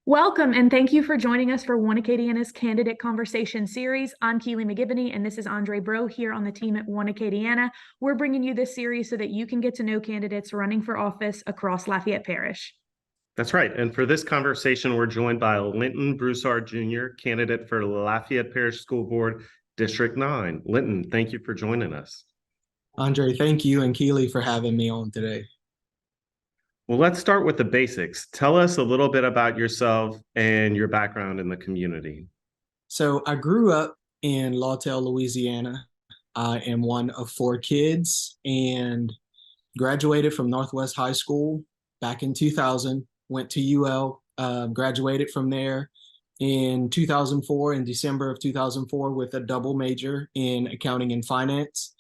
Welcome and thank you for joining us for One Acadiana's Candidate Conversation Series. I'm Keely McGivney and this is Andre Bro here on the team at One Acadiana. We're bringing you this series so that you can get to know candidates running for office across Lafayette Parish. That's right. And for this conversation, we're joined by Linton Broussard Jr., candidate for Lafayette Parish School Board, District 9. Linton, thank you for joining us. Andre, thank you and Keely for having me on today. Well, let's start with the basics. Tell us a little bit about yourself and your background in the community. So I grew up in Lawtell, Louisiana. I am one of four kids and graduated from Northwest High School back in 2000, went to UL, graduated from there in 2004, in December of 2004, with a double major in accounting and finance.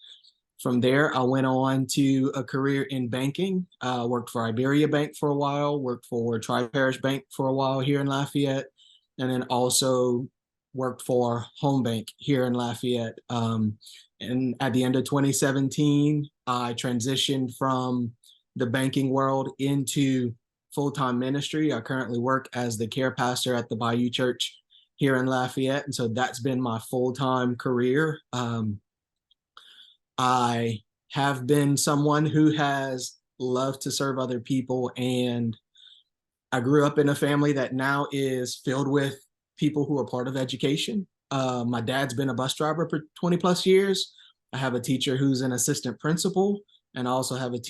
From there, I went on to a career in banking. Worked for Iberia Bank for a while, worked for Tri-Parish Bank for a while here in Lafayette, and then also worked for Home Bank here in Lafayette. And at the end of 2017, I transitioned from the banking world into full-time ministry. I currently work as the care pastor at the Bayou Church here in Lafayette, and so that's been my full-time career. I have been someone who has loved to serve other people, and I grew up in a family that now is filled with people who are part of education. My dad's been a bus driver for 20 plus years. I have a teacher who's an assistant principal, and I also have a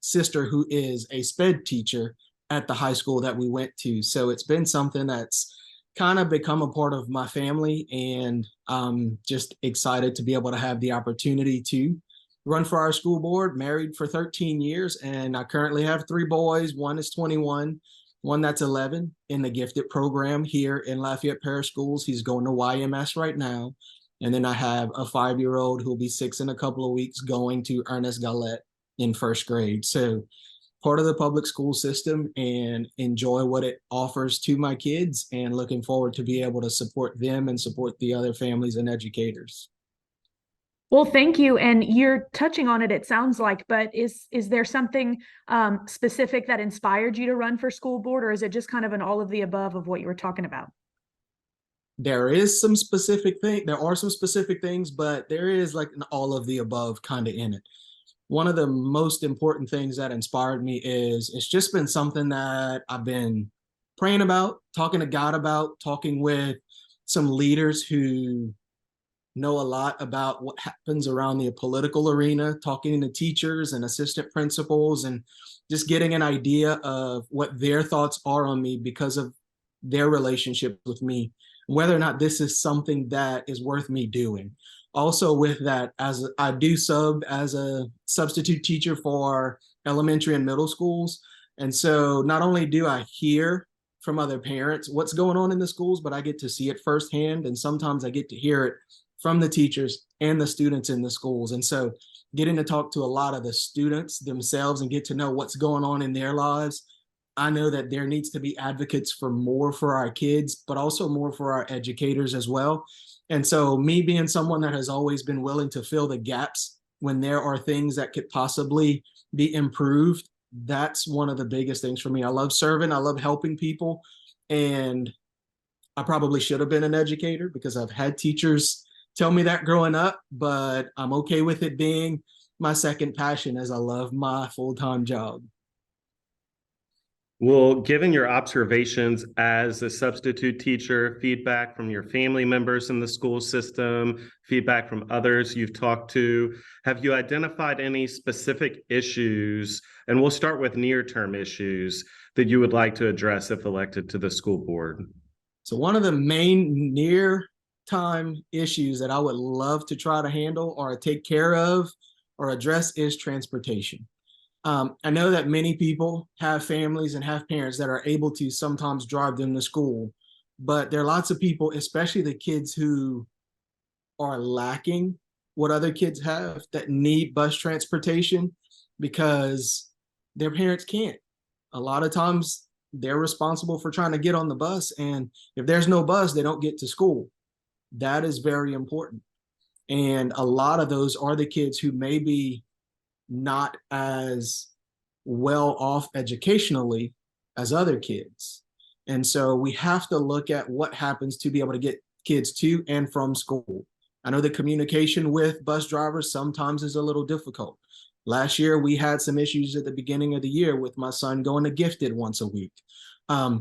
sister who is a sped teacher at the high school that we went to. So it's been something that's kind of become a part of my family, and I'm just excited to be able to have the opportunity to run for our school board. Married for 13 years, and I currently have three boys. One is 21, one that's 11 in the gifted program here in Lafayette Parish Schools. He's going to YMS right now. And then I have a 5-year-old who'll be 6 in a couple of weeks, going to Ernest Galette in first grade. So part of the public school system and enjoy what it offers to my kids, and looking forward to be able to support them and support the other families and educators. Well, thank you. And you're touching on it, it sounds like, but is there something specific that inspired you to run for school board, or is it just kind of an all of the above of what you were talking about? There are some specific things, but there is like an all of the above kind of in it. One of the most important things that inspired me is it's just been something that I've been praying about, talking to God about, talking with some leaders who know a lot about what happens around the political arena, talking to teachers and assistant principals, and just getting an idea of what their thoughts are on me because of their relationship with me, whether or not this is something that is worth me doing. Also with that, as I do sub as a substitute teacher for elementary and middle schools. And so not only do I hear from other parents what's going on in the schools, but I get to see it firsthand. And sometimes I get to hear it from the teachers and the students in the schools. And so getting to talk to a lot of the students themselves and get to know what's going on in their lives, I know that there needs to be advocates for more for our kids, but also more for our educators as well. And so me being someone that has always been willing to fill the gaps when there are things that could possibly be improved, that's one of the biggest things for me. I love serving, I love helping people, and I probably should have been an educator because I've had teachers tell me that growing up, but I'm okay with it being my second passion as I love my full-time job. Well, given your observations as a substitute teacher, feedback from your family members in the school system, feedback from others you've talked to, have you identified any specific issues, and we'll start with near-term issues, that you would like to address if elected to the school board? So one of the main near-time issues that I would love to try to handle or take care of or address is transportation. I know that many people have families and have parents that are able to sometimes drive them to school, but there are lots of people, especially the kids who are lacking what other kids have, that need bus transportation because their parents can't. A lot of times they're responsible for trying to get on the bus, and if there's no bus, they don't get to school. That is very important. And a lot of those are the kids who maybe not as well off educationally as other kids. And so we have to look at what happens to be able to get kids to and from school. I know the communication with bus drivers sometimes is a little difficult. Last year, we had some issues at the beginning of the year with my son going to gifted once a week.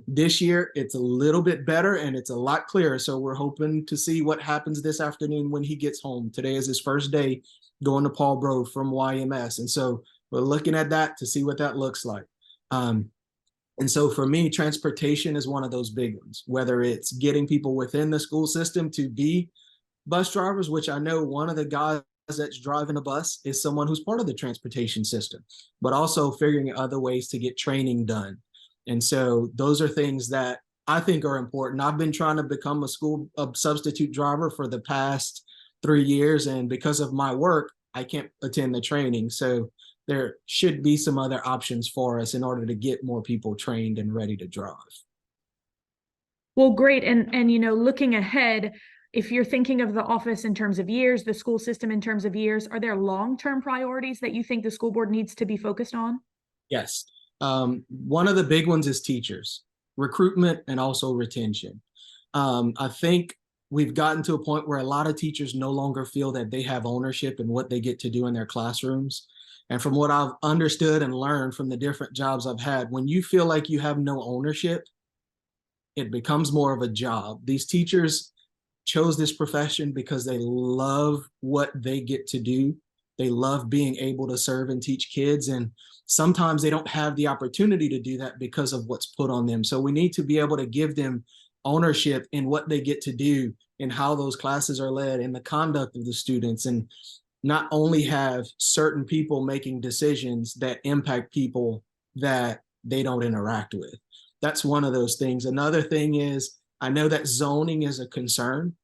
This year, it's a little bit better and it's a lot clearer. So we're hoping to see what happens this afternoon when he gets home. Today is his first day going to Paul Bro from YMS. And so we're looking at that to see what that looks like. And so for me, transportation is one of those big ones, whether it's getting people within the school system to be bus drivers, which I know one of the guys that's driving a bus is someone who's part of the transportation system, but also figuring out other ways to get training done. And so those are things that I think are important. I've been trying to become a substitute driver for the past 3 years. And because of my work, I can't attend the training. So there should be some other options for us in order to get more people trained and ready to drive. Well, great. And you know, looking ahead, if you're thinking of the office in terms of years, the school system in terms of years, are there long-term priorities that you think the school board needs to be focused on? Yes. One of the big ones is teachers, recruitment and also retention. I think we've gotten to a point where a lot of teachers no longer feel that they have ownership in what they get to do in their classrooms. And from what I've understood and learned from the different jobs I've had, when you feel like you have no ownership, it becomes more of a job. These teachers chose this profession because they love what they get to do. They love being able to serve and teach kids. And sometimes they don't have the opportunity to do that because of what's put on them. So we need to be able to give them ownership in what they get to do and how those classes are led and the conduct of the students, and not only have certain people making decisions that impact people that they don't interact with. That's one of those things. Another thing is, I know that zoning is a concern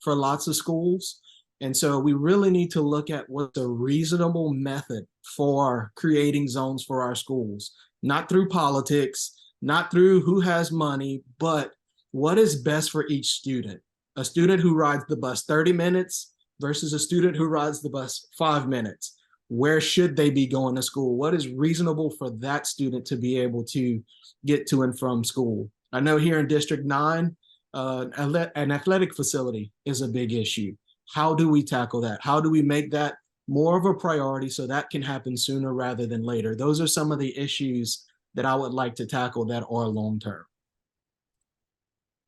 for lots of schools. And so we really need to look at what's a reasonable method for creating zones for our schools, not through politics, not through who has money, but what is best for each student. A student who rides the bus 30 minutes versus a student who rides the bus 5 minutes. Where should they be going to school? What is reasonable for that student to be able to get to and from school? I know here in District 9, an athletic facility is a big issue. How do we tackle that? How do we make that more of a priority so that can happen sooner rather than later? Those are some of the issues that I would like to tackle that are long-term.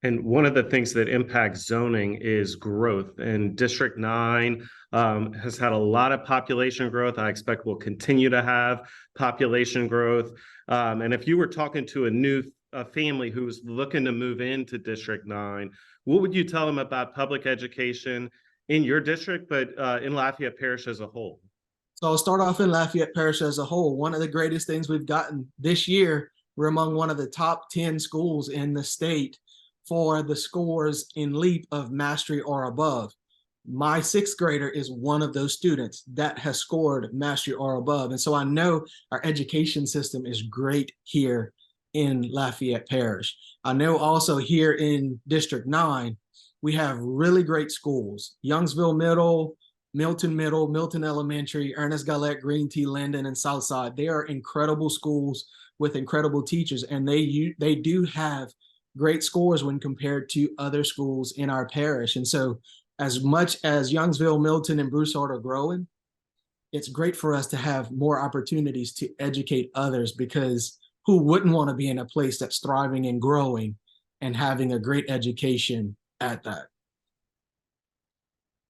And one of the things that impacts zoning is growth. And District 9 has had a lot of population growth. I expect we'll continue to have population growth. And if you were talking to a family who's looking to move into District 9, what would you tell them about public education in your district, but in Lafayette Parish as a whole? So I'll start off in Lafayette Parish as a whole. One of the greatest things we've gotten this year, we're among one of the top 10 schools in the state for the scores in LEAP of mastery or above. My 6th grader is one of those students that has scored mastery or above. And so I know our education system is great here in Lafayette Parish. I know also here in District 9, we have really great schools. Youngsville Middle, Milton Elementary, Ernest Gallette, Green Tea, Linton, and Southside. They are incredible schools with incredible teachers, and they do have great scores when compared to other schools in our parish. And so as much as Youngsville, Milton, and Broussard are growing, it's great for us to have more opportunities to educate others, because who wouldn't want to be in a place that's thriving and growing and having a great education at that?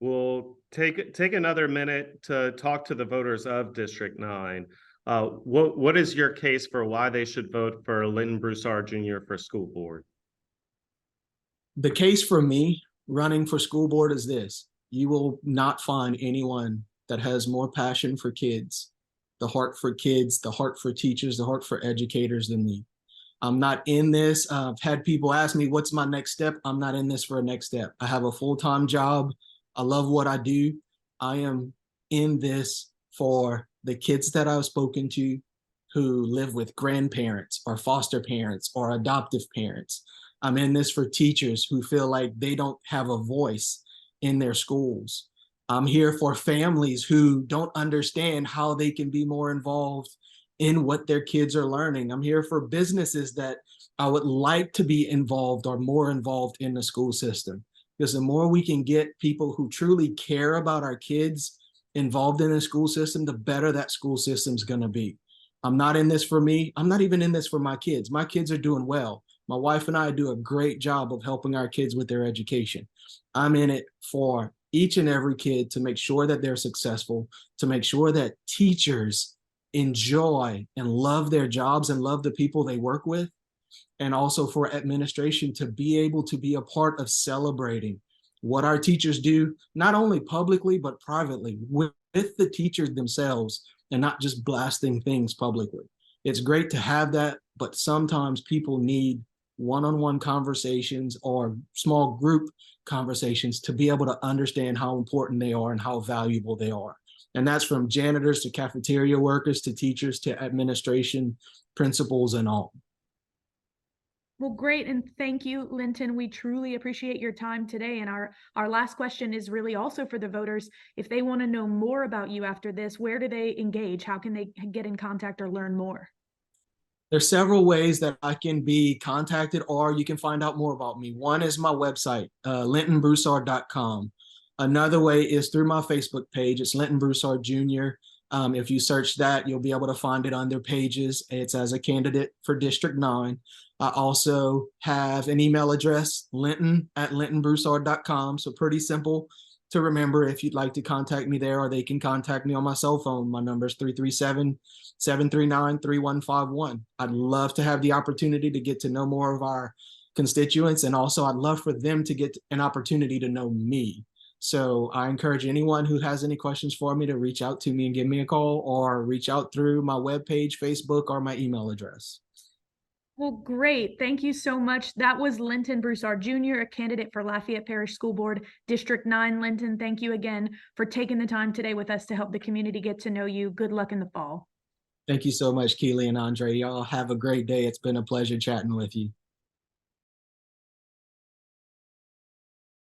We'll take another minute to talk to the voters of District 9. What is your case for why they should vote for Linton Broussard Jr. for school board? The case for me running for school board is this: you will not find anyone that has more passion for kids, the heart for kids, the heart for teachers, the heart for educators than me. I'm not in this. I've had people ask me, what's my next step? I'm not in this for a next step. I have a full-time job. I love what I do. I am in this for the kids that I've spoken to who live with grandparents or foster parents or adoptive parents. I'm in this for teachers who feel like they don't have a voice in their schools. I'm here for families who don't understand how they can be more involved in what their kids are learning. I'm here for businesses that I would like to be involved or more involved in the school system, because the more we can get people who truly care about our kids involved in the school system, the better that school system's going to be. I'm not in this for me. I'm not even in this for my kids. My kids are doing well. My wife and I do a great job of helping our kids with their education. I'm in it for each and every kid to make sure that they're successful, to make sure that teachers enjoy and love their jobs and love the people they work with, and also for administration to be able to be a part of celebrating what our teachers do, not only publicly, but privately with the teachers themselves, and not just blasting things publicly. It's great to have that, but sometimes people need one-on-one conversations or small group conversations to be able to understand how important they are and how valuable they are. And that's from janitors to cafeteria workers to teachers to administration, principals, and all. Well, great. And thank you, Linton. We truly appreciate your time today. And our last question is really also for the voters. If they want to know more about you after this, where do they engage? How can they get in contact or learn more? There's several ways that I can be contacted, or you can find out more about me. One is my website, lintonbroussard.com. Another way is through my Facebook page. It's Linton Broussard Jr. If you search that, you'll be able to find it on their pages. It's as a candidate for District 9. I also have an email address, linton@lintonbroussard.com. So pretty simple to remember if you'd like to contact me there, or they can contact me on my cell phone. My number is 337-739-3151. I'd love to have the opportunity to get to know more of our constituents. And also I'd love for them to get an opportunity to know me. So I encourage anyone who has any questions for me to reach out to me and give me a call, or reach out through my webpage, Facebook, or my email address. Well, great. Thank you so much. That was Linton Broussard Jr., a candidate for Lafayette Parish School Board, District 9. Linton, thank you again for taking the time today with us to help the community get to know you. Good luck in the fall. Thank you so much, Keely and Andre. Y'all have a great day. It's been a pleasure chatting with you.